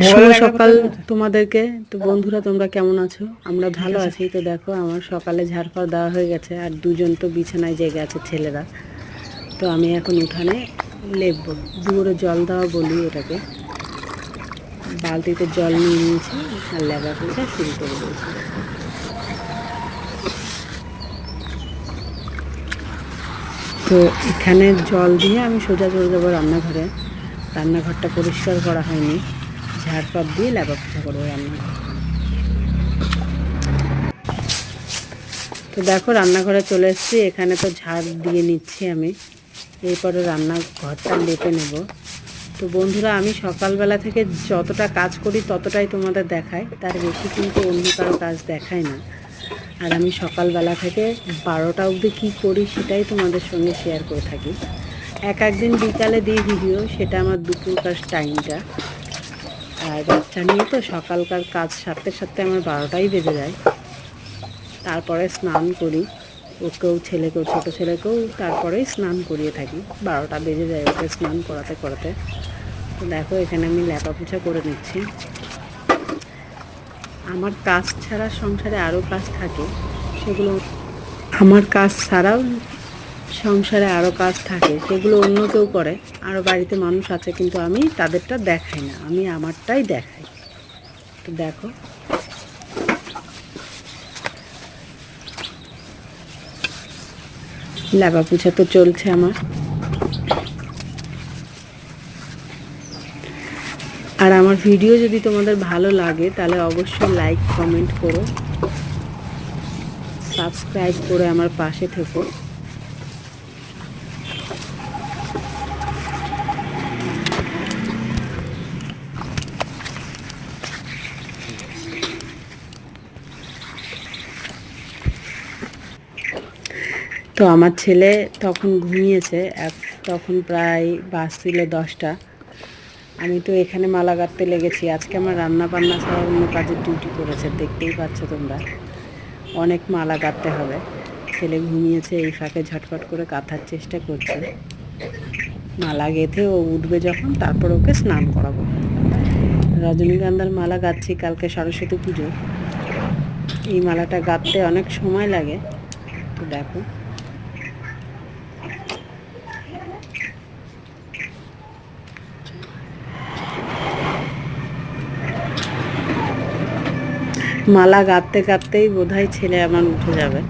শুভ সকাল তোমাদেরকে। তো বন্ধুরা, তোমরা কেমন আছো? আমরা ভালো আছি। তো দেখো, আমার সকালে ঝাড়ফাড় দেওয়া হয়ে গেছে, আর দুজন তো বিছানায় জেগে আছে, ছেলেরা। তো আমি এখন উঠানে লেপবো, দুয়ারে জল দেওয়া বলি এটাকে। বালতিতে জল নিয়ে নিয়েছি আর লেবা পোছা শুরু করে দিয়েছি। তো এখানে জল দিয়ে আমি সোজা চলে যাবো রান্নাঘরে। রান্নাঘরটা পরিষ্কার করা হয়নি, ঝাড়পাত দিয়ে লেবা পোছা করবো রান্নাঘর। তো দেখো, রান্নাঘরে চলে এসেছি। এখানে তো ঝাড় দিয়ে নিচ্ছি আমি, এরপরে রান্নাঘরটা লেপে নেব। তো বন্ধুরা, আমি সকালবেলা থেকে যতটা কাজ করি ততটাই তোমাদের দেখাই, তার বেশি কিন্তু অন্য কারো কাজ দেখাই না। আর আমি সকালবেলা থেকে 12টা অবধি কী করি সেটাই তোমাদের সঙ্গে শেয়ার করে থাকি। একদিন বিকালে দিই ভিডিও, সেটা আমার দুপুরকার টাইমটা। আর বাচ্চা নিয়ে তো সকালকার কাজ সারতে সারতে আমার 12টাই বেজে যায়। তারপরে স্নান করি, ওকেও, ছেলেকেও, ছোটো ছেলেকেও তারপরেই স্নান করিয়ে থাকি। 12টা বেজে যায় ওকে স্নান করাতে করাতে। তো দেখো, এখানে আমি লেপা পোছা করে নিচ্ছি। আমার কাজ ছাড়া সংসারে আরও কাজ থাকে, সেগুলো আমার কাজ ছাড়াও সংসারে আরও কাজ থাকে, সেগুলো অন্য কেউ করে। আরও বাড়িতে মানুষ আছে, কিন্তু আমি তাদেরটা দেখাই না, আমি আমারটাই দেখাই। তো দেখো, লেপা পোছা তো চলছে আমার। আর আমার ভিডিও যদি তোমাদের ভালো লাগে তাহলে অবশ্যই লাইক কমেন্ট করো, সাবস্ক্রাইব করে আমার পাশে থেকো। তো আমার ছেলে তখন ঘুমিয়েছে, তখন প্রায় বাজছিল 10টা। আমি তো এখানে মালা গাঁথতে লেগেছি। আজকে আমার রান্না বান্না ছাড়া অন্য কাজের ডিউটি পড়েছে, দেখতেই পাচ্ছ তোমরা। অনেক মালা গাঁথতে হবে। ছেলে ঘুমিয়েছে, এই ফাঁকে ঝটপট করে গাঁথার চেষ্টা করছে। মালা গেঁথে ও উঠবে যখন, তারপর ওকে স্নান করাবো। রজনীগন্ধার মালা গাঁথছি, কালকে সরস্বতী পুজো। এই মালাটা গাঁথতে অনেক সময় লাগে। তো দেখো, মালা গাঁথতে গাঁথতেই বোধহয় ছেলে আমার উঠে যাবে।